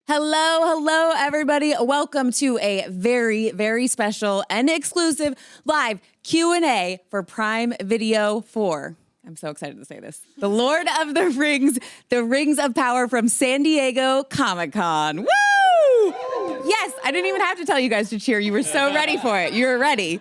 Hello, everybody. Welcome to a very, very special and exclusive live Q&A for Prime Video 4. I'm so excited to say this. The Lord of the Rings, the Rings of Power from San Diego Comic-Con. Woo! Yes, I didn't even have to tell you guys to cheer. You were so ready for it. You were ready.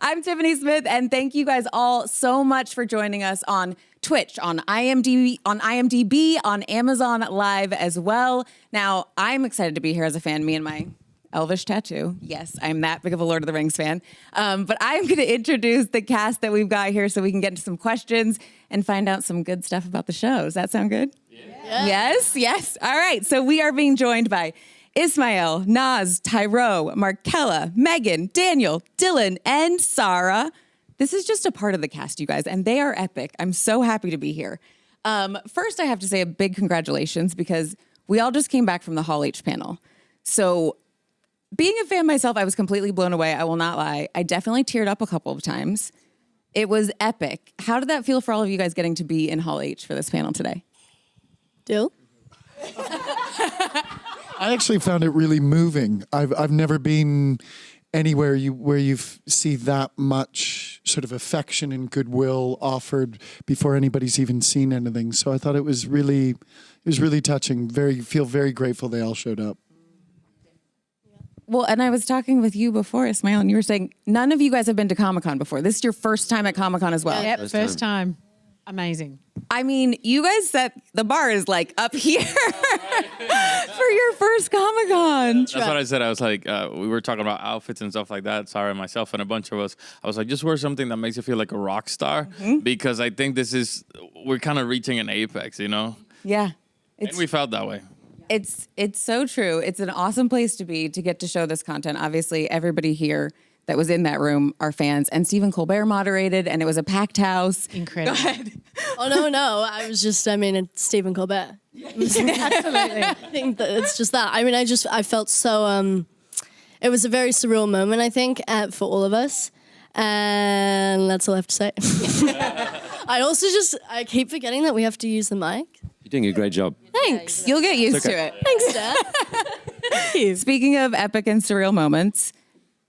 I'm Tiffany Smith, and thank you guys all so much for joining us on Twitch, on IMDb, on Amazon Live as well. Now, I'm excited to be here as a fan, me and my Elvish tattoo. Yes, I'm that big of a Lord of the Rings fan. But I'm going to introduce the cast that we've got here so we can get into some questions and find out some good stuff about the show. Does that sound good? Yeah. Yes. All right. So we are being joined by Ismael, Naz, Tyro, Markella, Megan, Daniel, Dylan, and Sarah. This is just a part of the cast, you guys, and they are epic. I'm so happy to be here. First, I have to say a big congratulations because we all just came back from the Hall H panel. So being a fan myself, I was completely blown away. I will not lie. I definitely teared up a couple of times. It was epic. How did that feel for all of you guys getting to be in Hall H for this panel today? Dill? I actually found it really moving. I've never been anywhere where you see that much sort of affection and goodwill offered before anybody's even seen anything. So I thought it was really touching. Feel very grateful they all showed up. Well, and I was talking with you before, Ismael, and you were saying none of you guys have been to Comic-Con before. This is your first time at Comic-Con as well. Yep, first time. Amazing. I mean, you guys set the bar is like up here for your first Comic-Con. That's what I said. I was like, we were talking about outfits and stuff like that. Sarah and myself and a bunch of us. I was like, just wear something that makes you feel like a rock star because I think we're kind of reaching an apex, you know? Yeah. And we felt that way. It's so true. It's an awesome place to be to get to show this content. Obviously, everybody here that was in that room are fans. And Stephen Colbert moderated, and it was a packed house. Incredible. Go ahead. Oh, no. It's Stephen Colbert. Absolutely. I think that it's just that. I mean, I felt so, it was a very surreal moment, I think, for all of us. And that's all I have to say. I keep forgetting that we have to use the mic. You're doing a great job. Thanks. You'll get used to it. Thanks, Dad. Speaking of epic and surreal moments,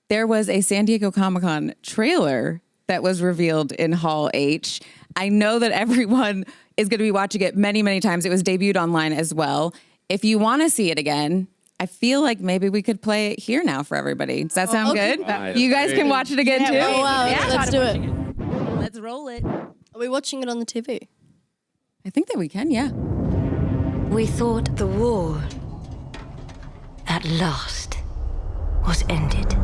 there was a San Diego Comic-Con trailer that was revealed in Hall H. I know that everyone is going to be watching it many, many times. It was debuted online as well. If you want to see it again, I feel like maybe we could play it here now for everybody. Does that sound good? Right. You guys can watch it again too? Oh, wow. Yeah. Let's do it. Let's roll it. Are we watching it on the TV? I think that we can, yeah. We thought the war, at last, was ended.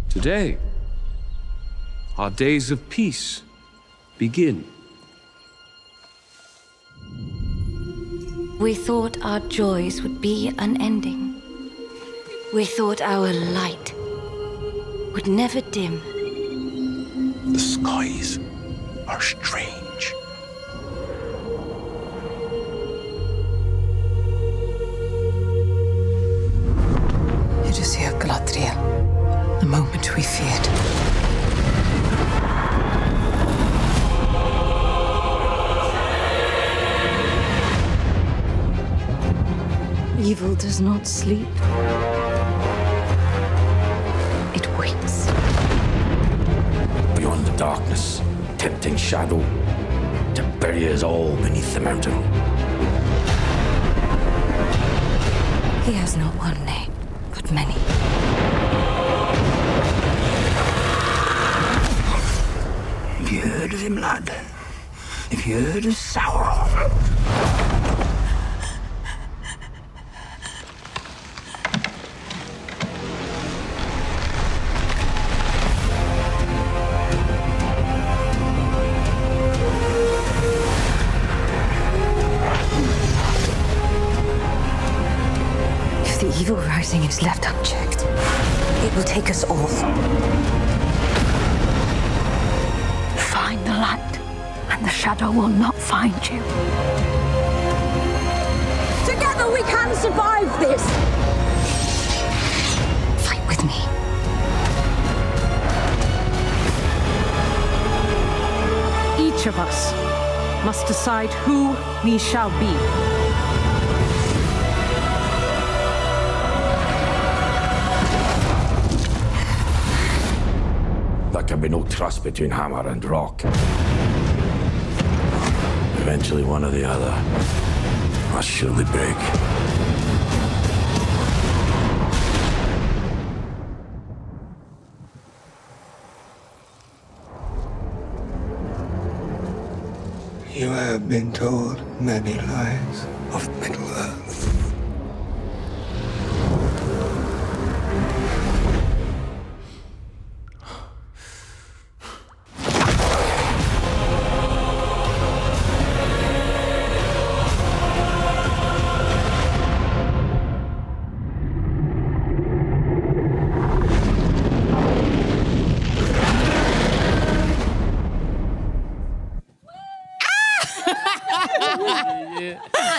Today, our days of peace begin. We thought our joys would be unending. We thought our light would never dim. The skies are strange. It is here, Galadriel. The moment we feared. Evil does not sleep. It waits. Beyond the darkness, tempting shadow to bury us all beneath the mountain. He has not one name, but many. Have you heard of him, lad? Have you heard of Sauron? If the evil rising is left unchecked, it will take us all. Find the light, and the shadow will not find you. Together we can survive this! Fight with me. Each of us must decide who we shall be. There can be no trust between hammer and rock. Eventually, one or the other must surely break. You have been told many lies of Middle-earth.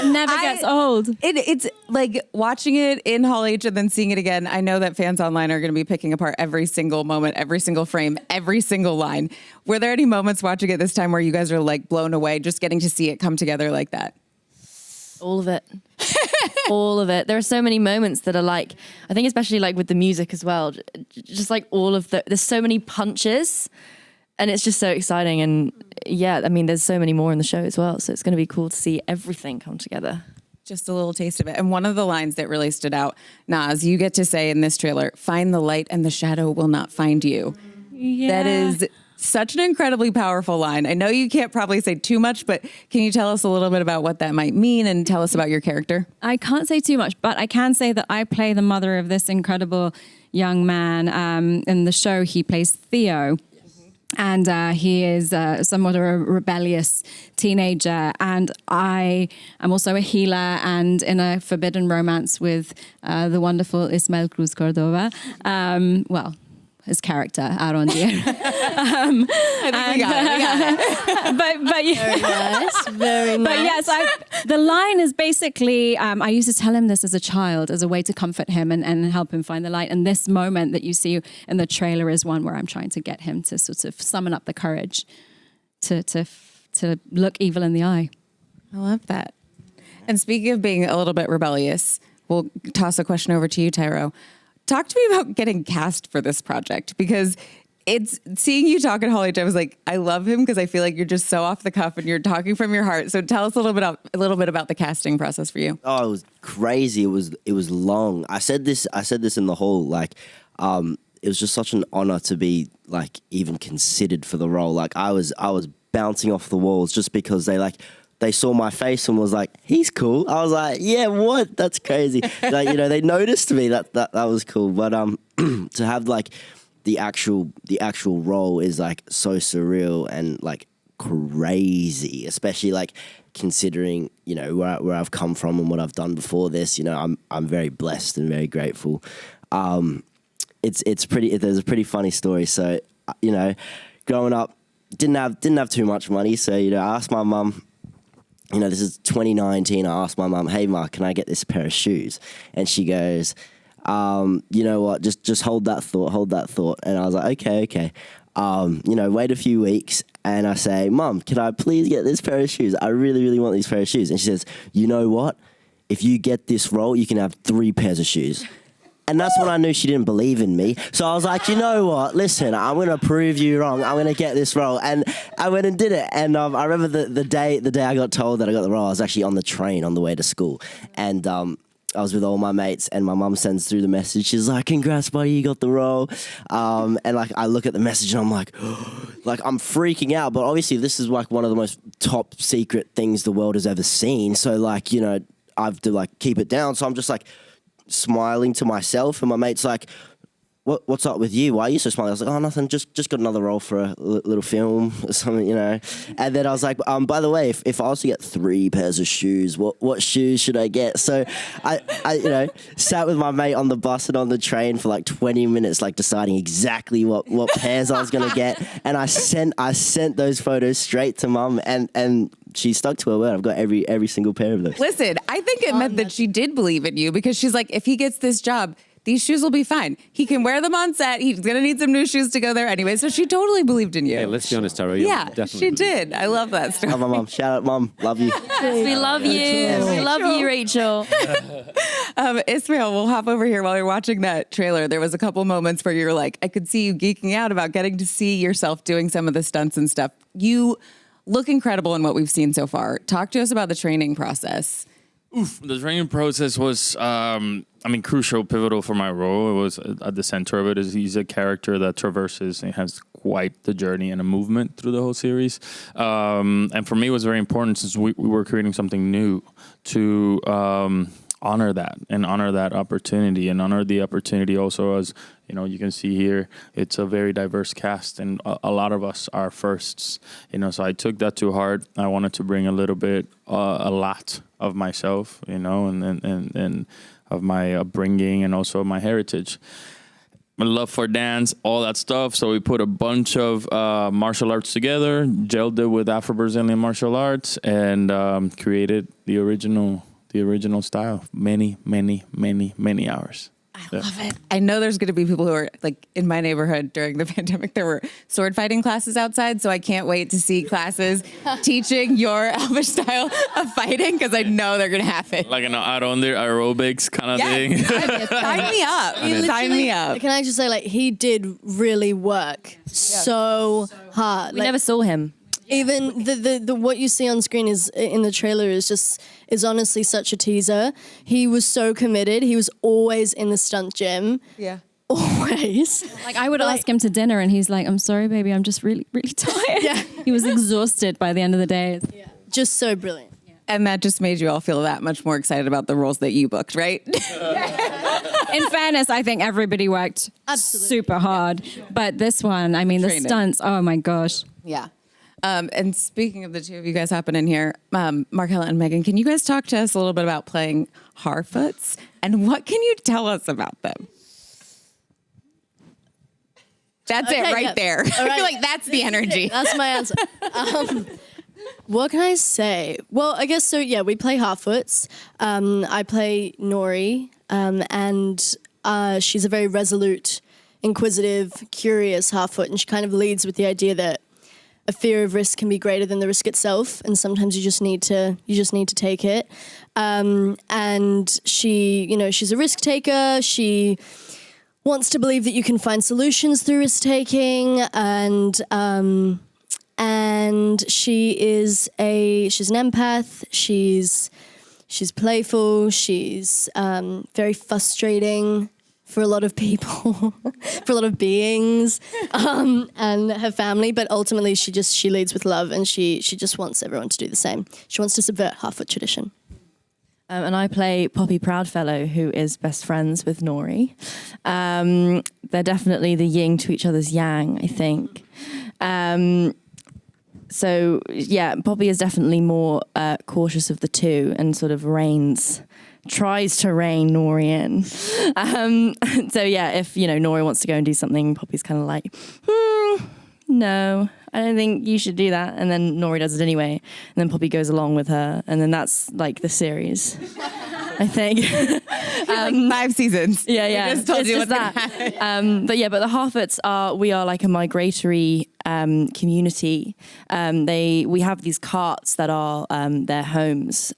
Never gets old. It's like watching it in Hall H and then seeing it again. I know that fans online are going to be picking apart every single moment, every single frame, every single line. Were there any moments watching it this time where you guys are like blown away just getting to see it come together like that? All of it. All of it. There are so many moments that are like, I think especially like with the music as well, just like all of there's so many punches and it's just so exciting. And yeah, I mean, there's so many more in the show as well. So it's going to be cool to see everything come together. Just a little taste of it. And one of the lines that really stood out, Naz, you get to say in this trailer, find the light and the shadow will not find you. Yeah. That is such an incredibly powerful line. I know you can't probably say too much, but can you tell us a little bit about what that might mean and tell us about your character? I can't say too much, but I can say that I play the mother of this incredible young man. In the show, he plays Theo. And he is somewhat of a rebellious teenager. And I am also a healer and in a forbidden romance with the wonderful Ismael Cruz Cordova. Well, his character, Aaron Dier. I think we got it. But yeah. Very nice. Very nice. But yes, the line is basically, I used to tell him this as a child as a way to comfort him and help him find the light. And this moment that you see in the trailer is one where I'm trying to get him to sort of summon up the courage to look evil in the eye. I love that. And speaking of being a little bit rebellious, we'll toss a question over to you, Tyro. Talk to me about getting cast for this project, because it's seeing you talk at Hall H, I was like, I love him because I feel like you're just so off the cuff and you're talking from your heart. So tell us a little bit about the casting process for you. Oh, it was crazy. It was long. I said this in the hall. Like, it was just such an honor to be like even considered for the role. Like I was bouncing off the walls just because they saw my face and was like, he's cool. I was like, yeah, what? That's crazy. Like, you know, they noticed me. That was cool. But to have like the actual role is like so surreal and like crazy, especially like considering, you know, where I've come from and what I've done before this. You know, I'm very blessed and very grateful. It's pretty. There's a pretty funny story. So, you know, growing up, didn't have too much money. So, you know, I asked my mum. You know, this is 2019. I asked my mum, hey, Ma, can I get this pair of shoes? And she goes, you know what, just hold that thought. And I was like, okay. You know, wait a few weeks. And I say, Mum, can I please get this pair of shoes? I really, really want these pair of shoes. And she says, you know what? If you get this role, you can have 3 pairs of shoes. And that's when I knew she didn't believe in me. So I was like, you know what? Listen, I'm going to prove you wrong. I'm going to get this role. And I went and did it. And I remember the day I got told that I got the role, I was actually on the train on the way to school. And I was with all my mates and my mum sends through the message. She's like, congrats, buddy, you got the role. And like, I look at the message and I'm like, like I'm freaking out. But obviously this is like one of the most top secret things the world has ever seen. So like, you know, I have to like keep it down. So I'm just like, smiling to myself, and my mate's like, what's up with you? Why are you so smiling? I was like, oh, nothing, just got another role for a little film or something, you know. And then I was like, by the way, if I was to get 3 pairs of shoes, what shoes should I get? So I you know, sat with my mate on the bus and on the train for like 20 minutes, like deciding exactly what pairs I was gonna get. And I sent those photos straight to Mum, and she stuck to her word. I've got every single pair of those. Listen, I think it meant that she did believe in you, because she's like, if he gets this job, these shoes will be fine. He can wear them on set. He's going to need some new shoes to go there anyway. So she totally believed in you. Hey, let's be honest, Tara. Yeah, definitely she did. I love that story. Love my mom. Shout out, mom. Love you. We love you. We love you, Rachel. Ismail, we'll hop over here while you're watching that trailer. There was a couple moments where you're like, I could see you geeking out about getting to see yourself doing some of the stunts and stuff. You look incredible in what we've seen so far. Talk to us about the training process. The training process was, crucial, pivotal for my role. It was at the center of it. He's a character that traverses and has quite the journey and a movement through the whole series. And for me, it was very important since we were creating something new to honor that and honor that opportunity and honor the opportunity also as, you can see here, it's a very diverse cast and a lot of us are firsts, so I took that to heart. I wanted to bring a little bit, a lot of myself, and of my upbringing and also my heritage. My love for dance, all that stuff. So we put a bunch of martial arts together, gelled it with Afro-Brazilian martial arts, and created the original style. Many, many, many, many hours. I love it. I know there's going to be people who are like in my neighborhood during the pandemic. There were sword fighting classes outside, so I can't wait to see classes teaching your Elvish style of fighting because I know they're going to happen. Like an aerobics kind of thing. Sign me up. Sign me up. Can I just say, he did really work so hard. We never saw him. Even the what you see on screen is in the trailer is honestly such a teaser. He was so committed. He was always in the stunt gym. Yeah. Always. I would ask him to dinner and he's like, I'm sorry, baby, I'm just really, really tired. Yeah. He was exhausted by the end of the day. Yeah. Just so brilliant. And that just made you all feel that much more excited about the roles that you booked, right? In fairness, I think everybody worked super hard. But this one, the stunts, oh my gosh. Yeah. And speaking of the two of you guys hopping in here, Markella and Megan, can you guys talk to us a little bit about playing Harfoots and what can you tell us about them? That's it right there. All right. I feel like that's the energy. That's my answer. What can I say? Well, I guess so. Yeah, we play Harfoots. I play Nori, and she's a very resolute, inquisitive, curious Harfoot, and she kind of leads with the idea that a fear of risk can be greater than the risk itself, and sometimes you just need to take it. And she, she's a risk taker. She wants to believe that you can find solutions through risk taking, and she's an empath. She's playful. She's very frustrating for a lot of people, for a lot of beings, and her family. But ultimately, she leads with love, and she just wants everyone to do the same. She wants to subvert Harfoot tradition. And I play Poppy Proudfellow, who is best friends with Nori. They're definitely the yin to each other's yang, I think. So, yeah, Poppy is definitely more cautious of the two and sort of tries to rein Nori in. So, yeah, if, Nori wants to go and do something, Poppy's kind of like, no, I don't think you should do that. And then Nori does it anyway. And then Poppy goes along with her. And then that's like the series, I think. 5 seasons. Yeah. I just told you just that. But the Harfoots we are like a migratory community. We have these carts that are their homes.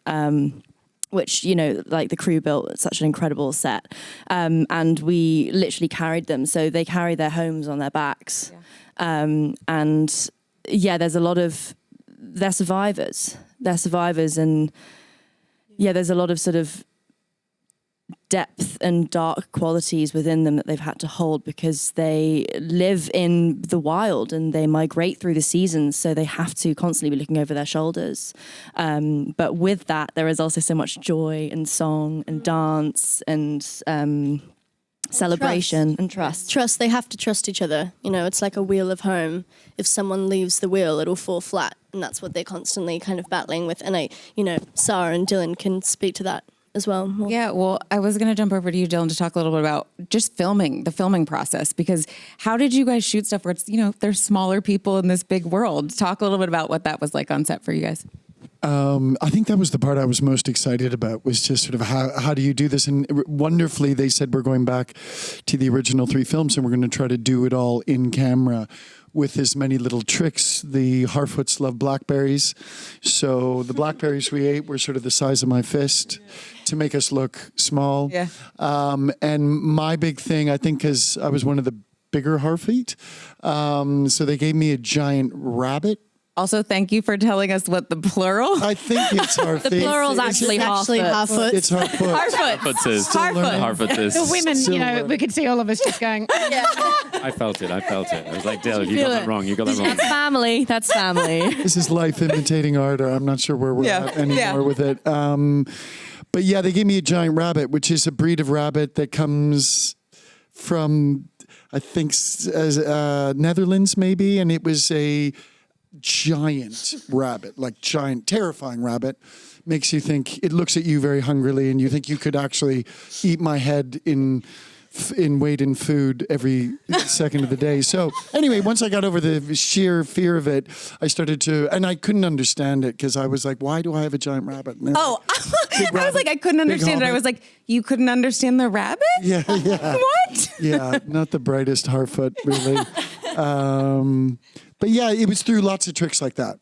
Which, like the crew built such an incredible set. And we literally carried them. So they carry their homes on their backs. Yeah. There's a lot of, they're survivors. And there's a lot of sort of depth and dark qualities within them that they've had to hold because they live in the wild and they migrate through the seasons, so they have to constantly be looking over their shoulders. But with that, there is also so much joy and song and dance and celebration and trust. Trust. They have to trust each other. It's like a wheel of home. If someone leaves the wheel, it'll fall flat, and that's what they're constantly kind of battling with. And Sarah and Dylan can speak to that as well. Yeah, well, I was going to jump over to you, Dylan, to talk a little bit about just the filming process, because how did you guys shoot stuff where it's, there's smaller people in this big world? Talk a little bit about what that was like on set for you guys. I think that was the part I was most excited about, was just sort of how do you do this? And wonderfully, they said we're going back to the original 3 films and we're going to try to do it all in camera with as many little tricks. The Harfoots love blackberries. So the blackberries we ate were sort of the size of my fist to make us look small. Yeah. And my big thing, I think, because I was one of the bigger Harfeet, so they gave me a giant rabbit. Also, thank you for telling us what the plural. I think it's Harfeet. The plural is actually Harfoot. It's Harfoot. Harfoot is. Harfoot is. The women, we could see all of us just going, I felt it. I was like, Dale, you got that wrong. You got that wrong. That's family. That's family. This is life imitating art. I'm not sure where we're at anymore with it. But yeah, they gave me a giant rabbit, which is a breed of rabbit that comes from, I think, Netherlands maybe, and it was a giant rabbit, like giant, terrifying rabbit. Makes you think, it looks at you very hungrily, and you think you could actually eat my head in weight in food every second of the day. So anyway, once I got over the sheer fear of it, I started to, and I couldn't understand it because I was like, why do I have a giant rabbit? Oh, I was like, I couldn't understand it. I was like, you couldn't understand the rabbit? Yeah. What? Yeah, not the brightest Harfoot, really. But yeah, it was through lots of tricks like that.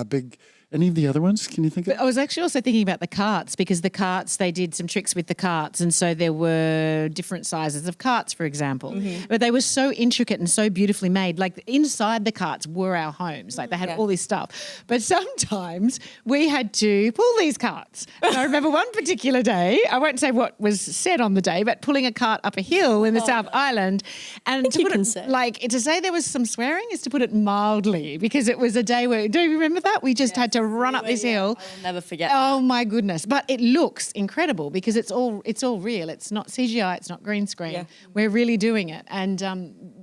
Big. Any of the other ones? Can you think of? I was actually also thinking about the carts, because the carts, they did some tricks with the carts. And so there were different sizes of carts, for example. Mm-hmm. But they were so intricate and so beautifully made. Like inside the carts were our homes. Like they had all this stuff. But sometimes we had to pull these carts. And I remember one particular day, I won't say what was said on the day, but pulling a cart up a hill in the South Island. And to put it, to say there was some swearing is to put it mildly, because it was a day where, do you remember that? We just had to run up this hill. I will never forget. Oh my goodness! But it looks incredible because it's all real. It's not CGI. It's not green screen. Yeah. We're really doing it, and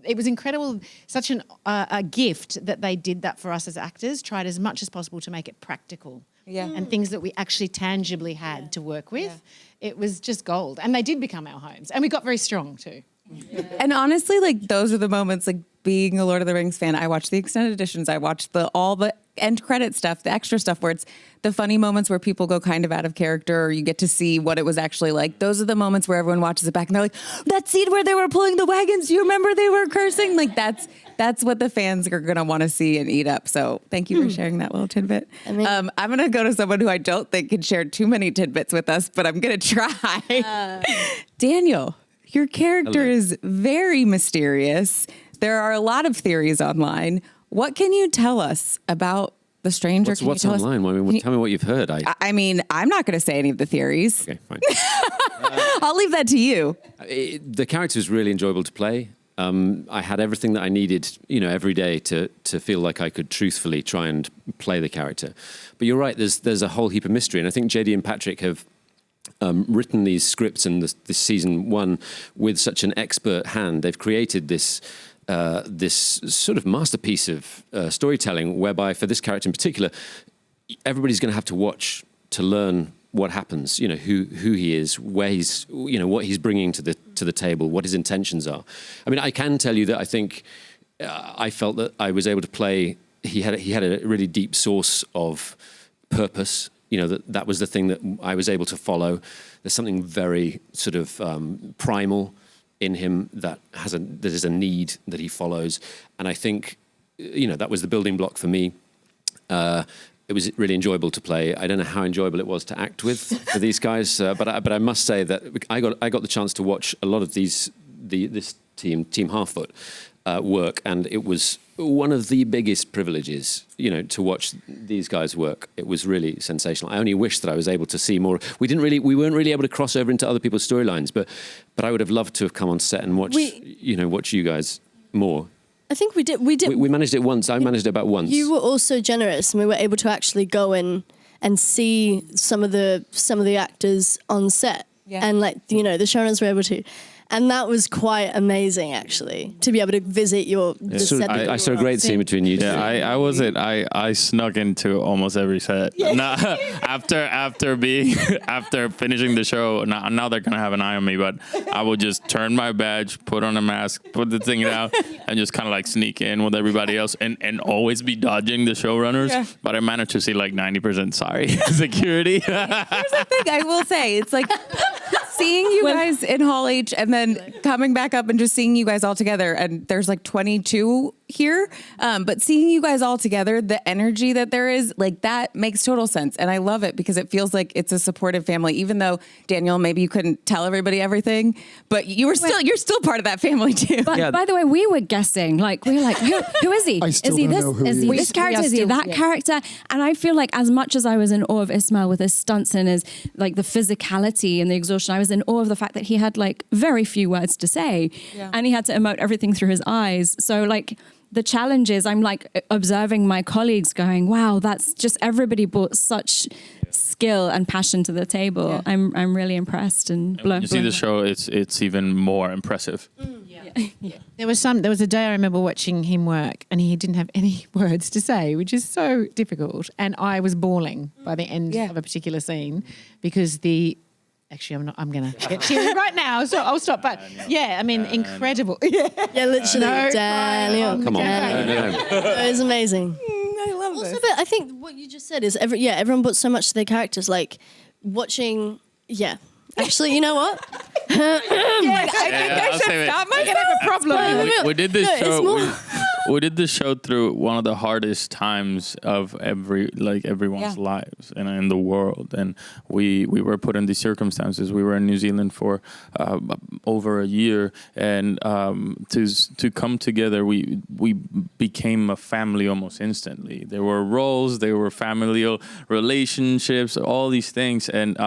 it was incredible. Such a gift that they did that for us as actors. Tried as much as possible to make it practical. Yeah. And things that we actually tangibly had to work with. Yeah. It was just gold, and they did become our homes, and we got very strong too. Yeah. And honestly, like those are the moments, like being a Lord of the Rings fan, I watched the extended editions, I watched all the end credit stuff, the extra stuff where it's the funny moments where people go kind of out of character, or you get to see what it was actually like. Those are the moments where everyone watches it back and they're like, that scene where they were pulling the wagons, you remember they were cursing? Like that's what the fans are going to want to see and eat up. So thank you for sharing that little tidbit. I'm going to go to someone who I don't think can share too many tidbits with us, but I'm going to try. Daniel. Your character is very mysterious. There are a lot of theories online. What can you tell us about the stranger? What's online? Tell me what you've heard. I mean, I'm not going to say any of the theories. Okay, fine. I'll leave that to you. The character was really enjoyable to play. I had everything that I needed, every day to feel like I could truthfully try and play the character. But you're right. There's a whole heap of mystery, and I think JD and Patrick have written these scripts and this season 1 with such an expert hand. They've created this sort of masterpiece of storytelling, whereby for this character in particular, everybody's going to have to watch to learn what happens. Who he is, where he's, what he's bringing to the table, what his intentions are. I mean, I can tell you that I think I felt that I was able to play. He had a really deep source of purpose. That was the thing that I was able to follow. There's something very sort of primal in him that is a need that he follows. And I think, that was the building block for me. It was really enjoyable to play. I don't know how enjoyable it was to act with for these guys, but I must say that I got the chance to watch a lot of this Team Harfoot work, and it was one of the biggest privileges, to watch these guys work. It was really sensational. I only wish that I was able to see more. We weren't really able to cross over into other people's storylines, but I would have loved to have come on set and watch you guys more. I think we did. We managed it once. I managed it about once. You were also generous, and we were able to actually go in and see some of the actors on set, and the showrunners were able to. And that was quite amazing, actually, to be able to visit the set. that I you saw a were great on. scene between you two. Yeah, I wasn't. I snuck into almost every set. Now, after finishing the show, now they're gonna have an eye on me. But I would just turn my badge, put on a mask, put the thing out, and just kind of like sneak in with everybody else, and always be dodging the showrunners. Yeah. But I managed to see like 90% sorry security. Here's the thing I will say. It's like seeing you guys in Hall H and then coming back up and just seeing you guys all together. And there's like 22 here. But seeing you guys all together, the energy that there is, like that makes total sense. And I love it because it feels like it's a supportive family, even though Daniel, maybe you couldn't tell everybody everything, but you're still part of that family too. But by the way, we were guessing, like, we were like, who is he? I still Is he don't this? know who Is he he is. this character? We are Is he still- that yeah. character? And I feel like as much as I was in awe of Ismail with his stunts and his like the physicality and the exhaustion, I was in awe of the fact that he had like very few words to say, and he had to emote everything through his eyes. So like the challenge is, I'm like observing my colleagues going, wow, that's just everybody brought such skill and passion to the table. Yeah. I'm really impressed and blown. You see the show, it's even more impressive. There was a day I remember watching him work, and he didn't have any words to say, which is so difficult. And I was bawling by the end of a particular scene because Actually, I'm going to get teary right now, so I'll stop. But yeah, I mean, incredible. Yeah, Literally, No, Daniel. Come on. It was amazing. I love Also, this. but I think what you just said is everyone put so much to their characters. Like watching, Actually, you know what? I think I I'll should say it. stop myself. I have a problem. We did this No, it's show. more- We did this show through one of the hardest times of everyone's lives and in the world, and we were put in these circumstances. We were in New Zealand for over a year, and to come together, we became a family almost instantly. There were roles, there were familial relationships, all these things, and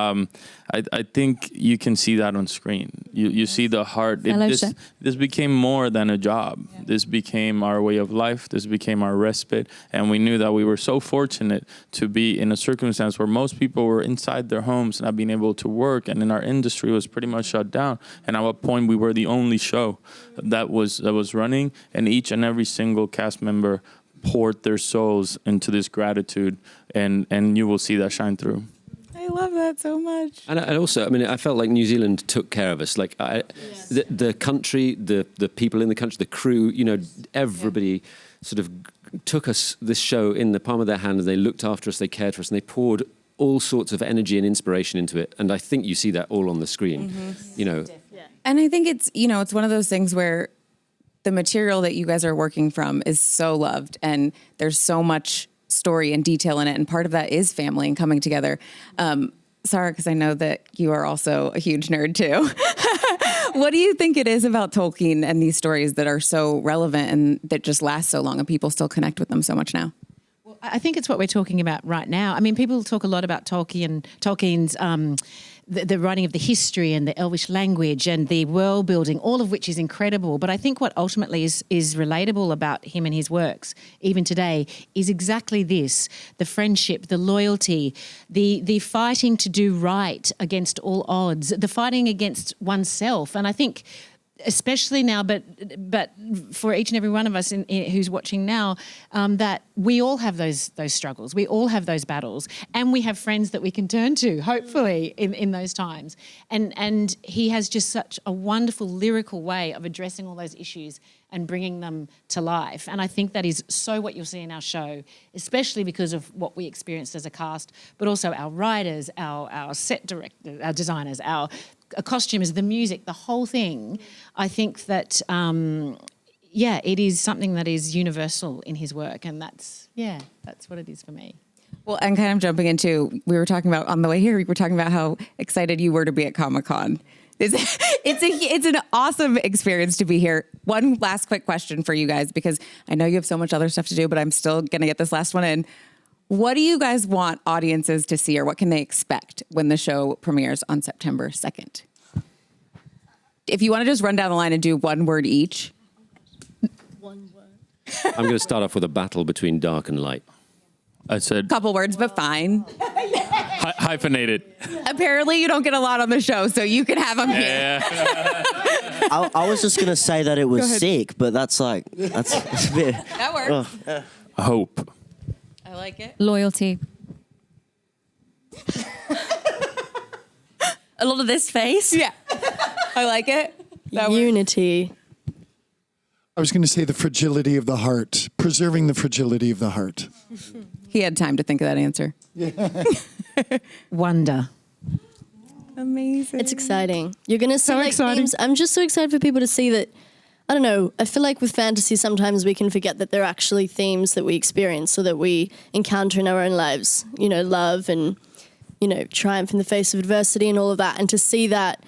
I think you can see that on screen. You see the heart. This became more than a job. Yeah. This became our way of life. This became our respite. And we knew that we were so fortunate to be in a circumstance where most people were inside their homes, not being able to work. And in our industry was pretty much shut down. And at what point we were the only show that was running. And each and every single cast member poured their souls into this gratitude. And you will see that shine through. I love that so much. And also, I mean, I felt like New Zealand took care of us. Like the country, the people in the country, the crew, everybody sort of took us, this show, in the palm of their hand, and they looked after us, they cared for us, and they poured all sorts of energy and inspiration into it. And I think you see that all on the screen, And I think it's one of those things where the material that you guys are working from is so loved, and there's so much story and detail in it, and part of that is family and coming together. Sarah, because I know that you are also a huge nerd too. What do you think it is about Tolkien and these stories that are so relevant and that just last so long and people still connect with them so much now? Well, I think it's what we're talking about right now. I mean, people talk a lot about Tolkien's the writing of the history and the Elvish language and the world building, all of which is incredible. But I think what ultimately is relatable about him and his works, even today, is exactly this: the friendship, the loyalty, the fighting to do right against all odds, the fighting against oneself. And I think, especially now, but for each and every one of us who's watching now, that we all have those struggles, we all have those battles, and we have friends that we can turn to, hopefully, in those times. And he has just such a wonderful lyrical way of addressing all those issues and bringing them to life. And I think that is so what you'll see in our show, especially because of what we experienced as a cast, but also our writers, our set directors, our designers, our costumers, the music, the whole thing. I think that, it is something that is universal in his work, and that's what it is for me. Well, and kind of jumping into, we were talking about on the way here, we were talking about how excited you were to be at Comic-Con. It's an awesome experience to be here. One last quick question for you guys, because I know you have so much other stuff to do, but I'm still going to get this last one in. What do you guys want audiences to see, or what can they expect when the show premieres on September 2nd? If you want to just run down the line and do one word each. One word. I'm going to start off with a battle between dark and light. I said Couple words, but fine. hyphenated. Apparently, you don't get a lot on the show, so you can have them here. Yeah. I was just gonna say that it Go was ahead. sick, but that's a bit. That works. Hope. I like it. Loyalty. A lot of this face. Yeah. I like it. Unity. I was going to say the fragility of the heart, preserving the fragility of the heart. He had time to think of that answer. Wonder. Amazing. It's exciting. You're gonna see So like exciting. themes. I'm just so excited for people to see that. I don't know. I feel like with fantasy, sometimes we can forget that they're actually themes that we experience or that we encounter in our own lives. You know, love and, you know, triumph in the face of adversity and all of that. And to see that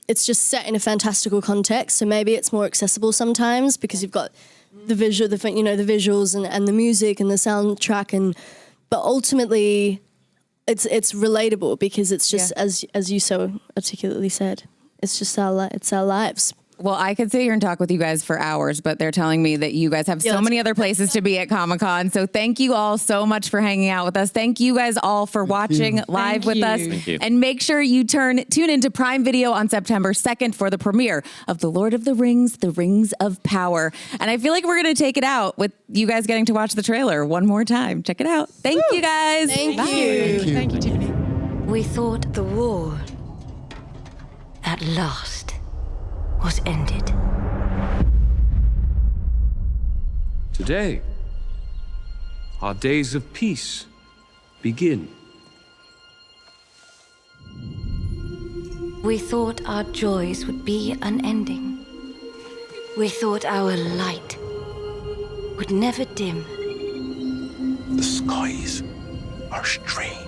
it's just set in a fantastical context. So maybe it's more accessible sometimes because you've got the visual, the visuals and the music and the soundtrack. But ultimately, it's relatable because it's just as you so articulately said, it's just our lives. Well, I could sit here and talk with you guys for hours, but they're telling me that you guys have so many other places to be at Comic-Con. So thank you all so much for hanging out with us. Thank you guys all for watching live with us. Thank you. And make sure you tune into Prime Video on September 2nd for the premiere of The Lord of the Rings, The Rings of Power. And I feel like we're going to take it out with you guys getting to watch the trailer one more time. Check it out. Thank you guys. Thank Bye. you. Thank you, Tiffany. We thought the war, at last, was ended. Today, our days of peace begin. We thought our joys would be unending. We thought our light would never dim. The skies are strange.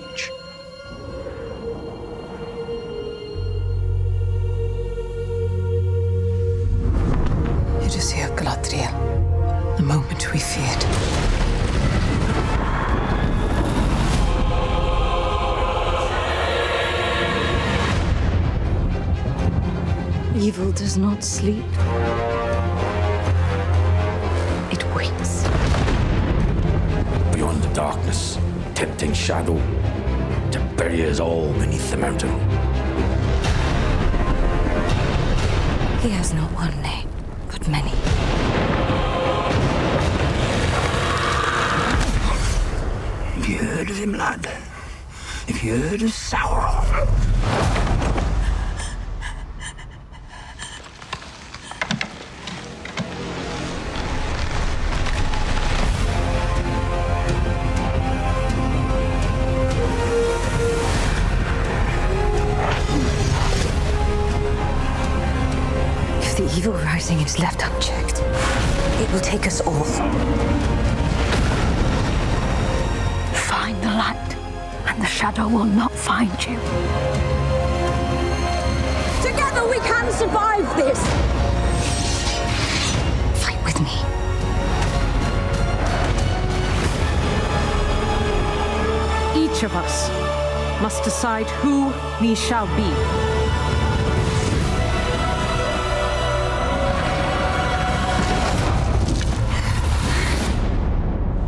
It is here, Galadriel. The moment we feared. Evil does not sleep. It waits. Beyond the darkness, tempting shadow to bury us all beneath the mountain. He has not one name, but many. Have you heard of him, lad? Have you heard of Sauron? If the evil rising is left unchecked, it will take us all. Find the light, and the shadow will not find you. Together we can survive this! Fight with me. Each of us must decide who we shall be.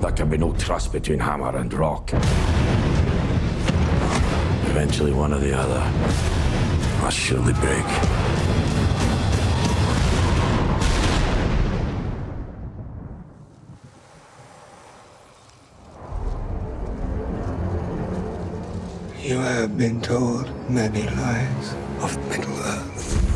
There can be no trust between hammer and rock. Eventually, one or the other must surely break. You have been told many lies of Middle-earth.